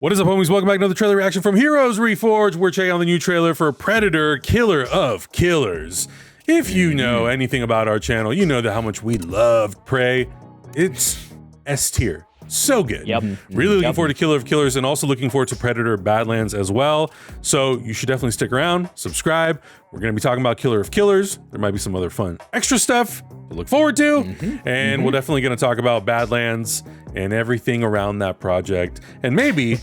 What is up, homies? Welcome back to another trailer reaction from Heroes Reforged. We're checking out the new trailer for Predator, Killer of Killers. If you know anything about our channel, you know that how much we love Prey. It's S tier. So good. Yep. Really looking forward to Killer of Killers and also looking forward to Predator Badlands as well. So you should definitely stick around, subscribe. We're going to be talking about Killer of Killers. There might be some other fun extra stuff to look forward to. And we're definitely going to talk about Badlands and everything around that project. And maybe,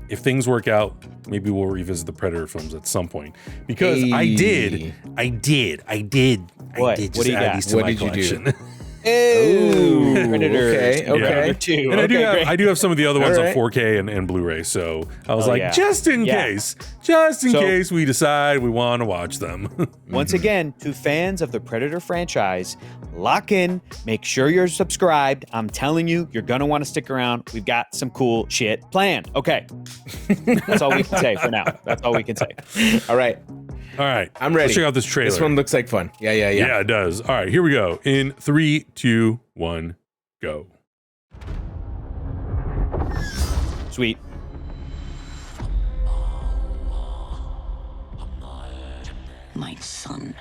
if things work out, maybe we'll revisit the Predator films at some point. Because I did just add these to my collection. Ooh, Predator. Okay. Two. And Okay, I do have some of the other ones on 4K and Blu-ray. So I was just in case we decide we want to watch them. Once again, to fans of the Predator franchise, lock in, make sure you're subscribed. I'm telling you, you're going to want to stick around. We've got some cool shit planned. Okay. That's all we can say for now. That's all we can say. All right. I'm ready. Let's check out this trailer. This one looks like fun. Yeah. Yeah, it does. All right, here we go. In 3, 2, 1, go. Sweet. My son,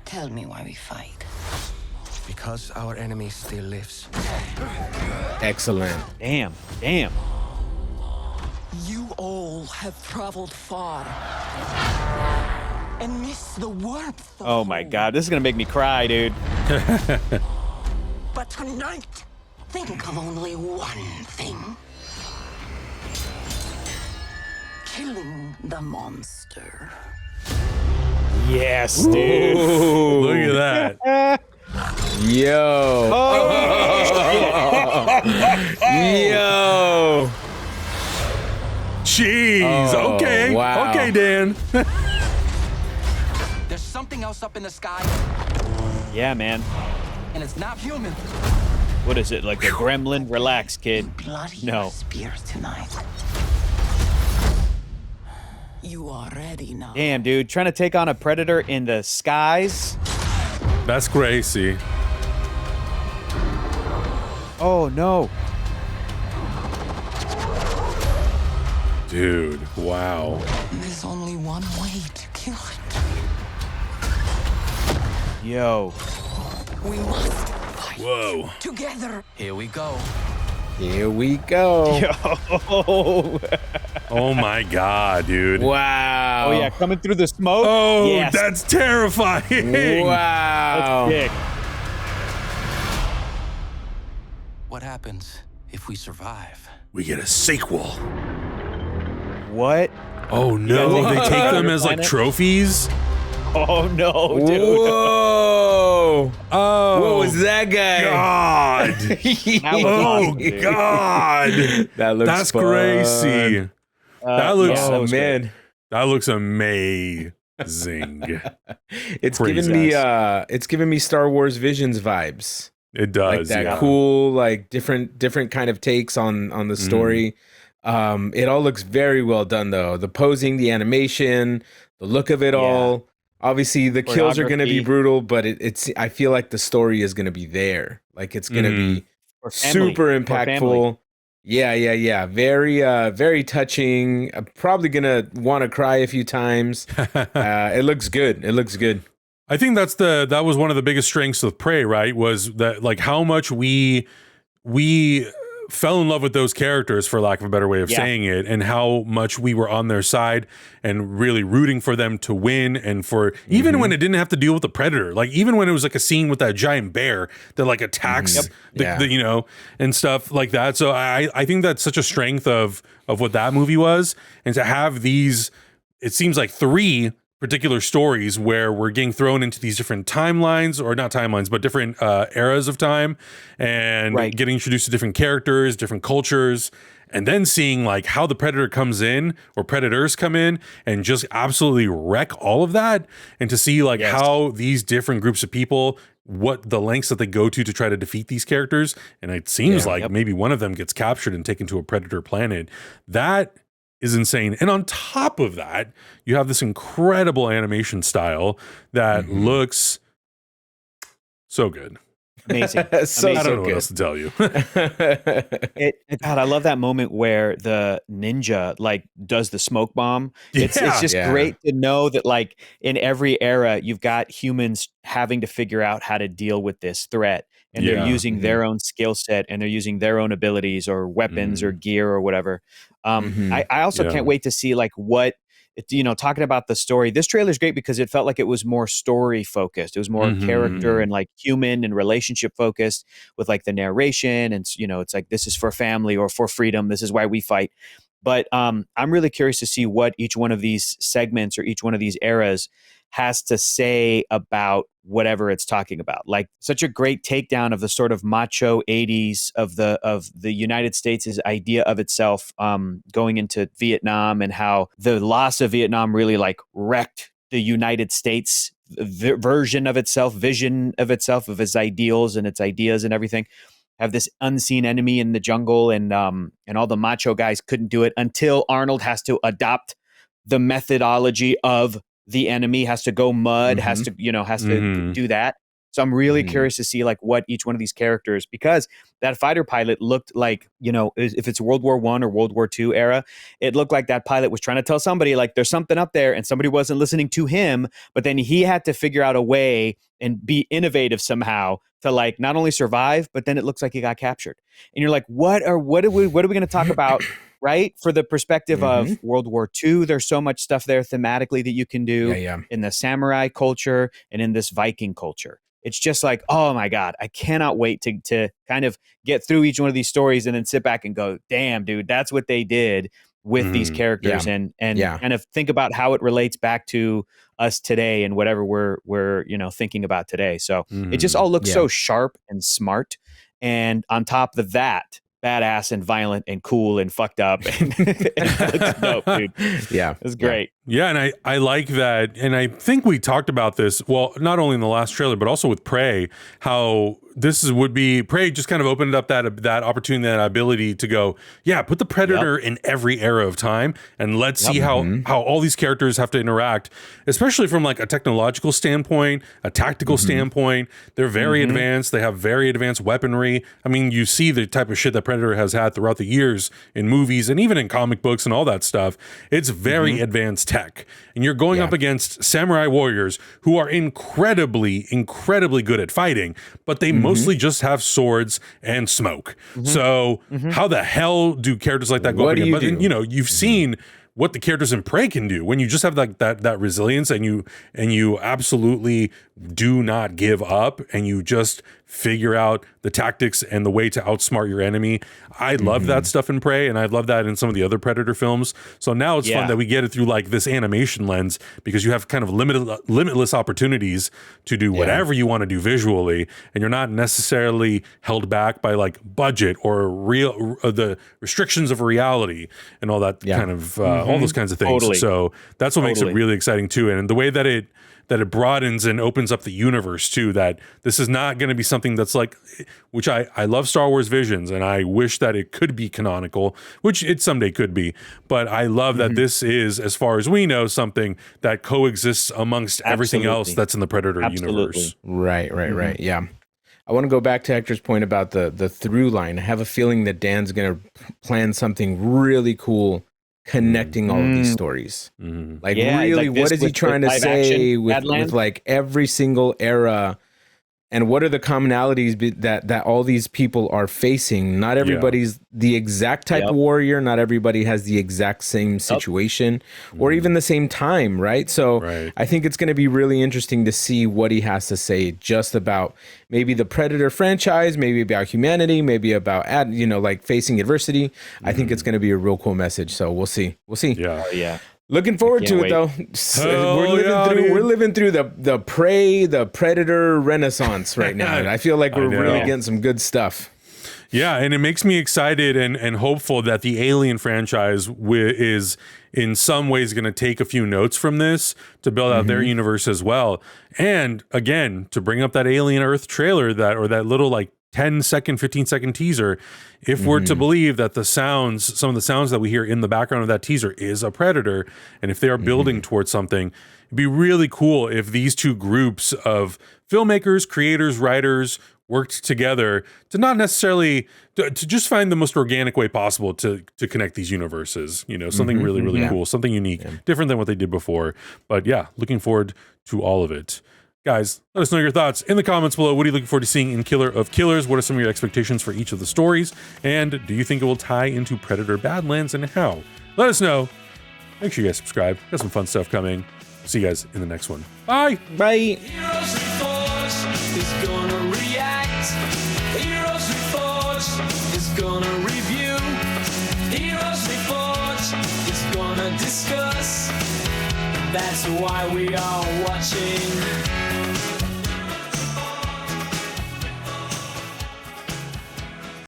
tell me why we fight. Because our enemy still lives. Excellent. Damn. You all have traveled far and miss the warmth of Oh my home. God, this is gonna make me cry, dude. But tonight, think of only one thing. Killing the monster. Yes, dude. Ooh. Look at that. Yo. Yo. Jeez. Oh, Okay. wow. Okay, Dan. There's something else up in the sky, Yeah, man. and it's not human. What is it, like a gremlin? Relax, kid. Bloody No. spear tonight. You are ready now. Damn, dude. Trying to take on a Predator in the skies? That's crazy. Oh, no. Dude, wow. There's only one way to kill it. Yo. We must fight Whoa. together. Here we go. Here we go. Yo. Oh my God, dude. Wow. Oh, yeah, coming through the smoke? Oh, yes. that's terrifying. Wow. Sick. What happens if we survive? We get a sequel. What? Oh no, Yeah, they take them as like Planet? trophies? Oh, no, dude. Whoa. Oh. What was that guy? God. That was Oh awesome, dude. God. That looks That's fun. crazy. That looks yeah, that was man. great. That looks amazing. It's Praise giving me it's giving me Star Wars Visions vibes. It Like does. that yeah. cool, like different kind of takes on the story. It all looks very well done though. The posing, the animation, the look of it all. Obviously the kills are gonna be Choreography. brutal, but it's I feel like the story is gonna be there. Like it's gonna be For family. super For family. impactful. Yeah. Very touching. I'm probably gonna want to cry a few times. It looks good. It looks good. I think that was one of the biggest strengths of Prey, right? Was that like how much we fell in love with those characters, for lack of a better way of saying it, and how much we were on their side and really rooting for them to win, and for even when it didn't have to deal with the Predator, like even when it was like a scene with that giant bear that like attacks the you know, and stuff like that. So I think that's such a strength of what that movie was, and to have these, it seems like 3 particular stories where we're getting thrown into these different timelines, or not timelines, but different eras of time, and getting introduced to different characters, different cultures, and then seeing like how the Predator comes in, or Predators come in, and just absolutely wreck all of that, and to see like how these different groups of people, what the lengths that they go to try to defeat these characters, and it seems like maybe one of them gets captured and taken to a Predator planet. That is insane. And on top of that, you have this incredible animation style that looks so good. Amazing. So Amazing. I don't know what good. else to tell you. God, I love that moment where the ninja like does the smoke bomb. It's Yeah. just Yeah. great to know that like in every era you've got humans having to figure out how to deal with this threat, and they're Yeah. using their own skill set and they're using their own abilities or weapons or gear or whatever. I also can't wait to see like what talking about the story. This trailer is great because it felt like it was more story focused. It was more character and like human and relationship focused with like the narration. And, it's like, this is for family or for freedom. This is why we fight. But I'm really curious to see what each one of these segments or each one of these eras has to say about whatever it's talking about. Like such a great takedown of the sort of macho 80s of the United States' idea of itself going into Vietnam, and how the loss of Vietnam really like wrecked the United States version of itself, vision of itself, of its ideals and its ideas and everything. Have this unseen enemy in the jungle, and all the macho guys couldn't do it until Arnold has to adopt the methodology of the enemy, has to go mud, has to do that. So I'm really curious to see like what each one of these characters, because that fighter pilot looked like, if it's World War I or World War II era, it looked like that pilot was trying to tell somebody like there's something up there, and somebody wasn't listening to him, but then he had to figure out a way and be innovative somehow to like not only survive, but then it looks like he got captured. And you're like, what are we going to talk about? Right? For the perspective of World War II, there's so much stuff there thematically that you can do in the samurai culture and in this Viking culture. It's just like, oh my God, I cannot wait to kind of get through each one of these stories and then sit back and go, damn, dude, that's what they did with these characters, and kind of think about how it relates back to us today and whatever we're thinking about today. So it just all looks so sharp and smart. And on top of that, badass and violent and cool and fucked up. And it looks dope, dude. Yeah. It's great. Yeah, and I like that. And I think we talked about this, well, not only in the last trailer, but also with Prey, how Prey just kind of opened up that opportunity, that ability to go, put the Predator in every era of time, and let's see how all these characters have to interact, especially from like a technological standpoint, a tactical standpoint. They're very advanced. They have very advanced weaponry. I mean, you see the type of shit that Predator has had throughout the years in movies and even in comic books and all that stuff. It's very advanced tech. And you're going up against samurai warriors who are incredibly, incredibly good at fighting, but they mostly just have swords and smoke. So how the hell do characters like that go up against? But then, you've seen what the characters in Prey can do when you just have like that resilience, and you absolutely do not give up, and you just figure out the tactics and the way to outsmart your enemy. I love that stuff in Prey, and I love that in some of the other Predator films. So now it's fun that we get it through like this animation lens, because you have kind of limitless opportunities to do whatever you want to do visually, and you're not necessarily held back by like budget or the restrictions of reality and all that kind of all those kinds of things. Totally. So that's what makes it really exciting too, and the way that it broadens and opens up the universe too, that this is not going to be something that's like, which I love Star Wars visions, and I wish that it could be canonical, which it someday could be, but I love that this is, as far as we know, something that coexists amongst everything else that's in the Predator universe. Right. Yeah. I want to go back to Hector's point about the through line. I have a feeling that Dan's going to plan something really cool connecting all of these stories. Like really, like what is he trying to say with like every single era, and what are the commonalities that all these people are facing? Not everybody's the exact type of warrior. Not everybody has the exact same situation or even the same time, right? So I think it's going to be really interesting to see what he has to say just about maybe the Predator franchise, maybe about humanity, maybe about like facing adversity. I think it's going to be a real cool message. So we'll see. Yeah. Looking forward to it though. We're living through the Prey, the Predator renaissance right now. And I feel like we're really getting some good stuff. Yeah, and it makes me excited and hopeful that the Alien franchise is in some ways going to take a few notes from this to build out their universe as well. And again, to bring up that Alien Earth trailer, that little like 10-second, 15-second teaser, if we're to believe that some of the sounds that we hear in the background of that teaser is a Predator, and if they are building towards something, it'd be really cool if these two groups of filmmakers, creators, writers worked together to not necessarily to just find the most organic way possible to connect these universes. You know, something really cool, something unique, different than what they did before. But yeah, looking forward to all of it. Guys, let us know your thoughts in the comments below. What are you looking forward to seeing in Killer of Killers? What are some of your expectations for each of the stories? And do you think it will tie into Predator Badlands, and how? Let us know. Make sure you guys subscribe. Got some fun stuff coming. See you guys in the next one. Bye. Bye. Heroes Reforged is gonna react. Heroes Reforged is gonna review. Heroes Reforged is gonna discuss. That's why we are watching.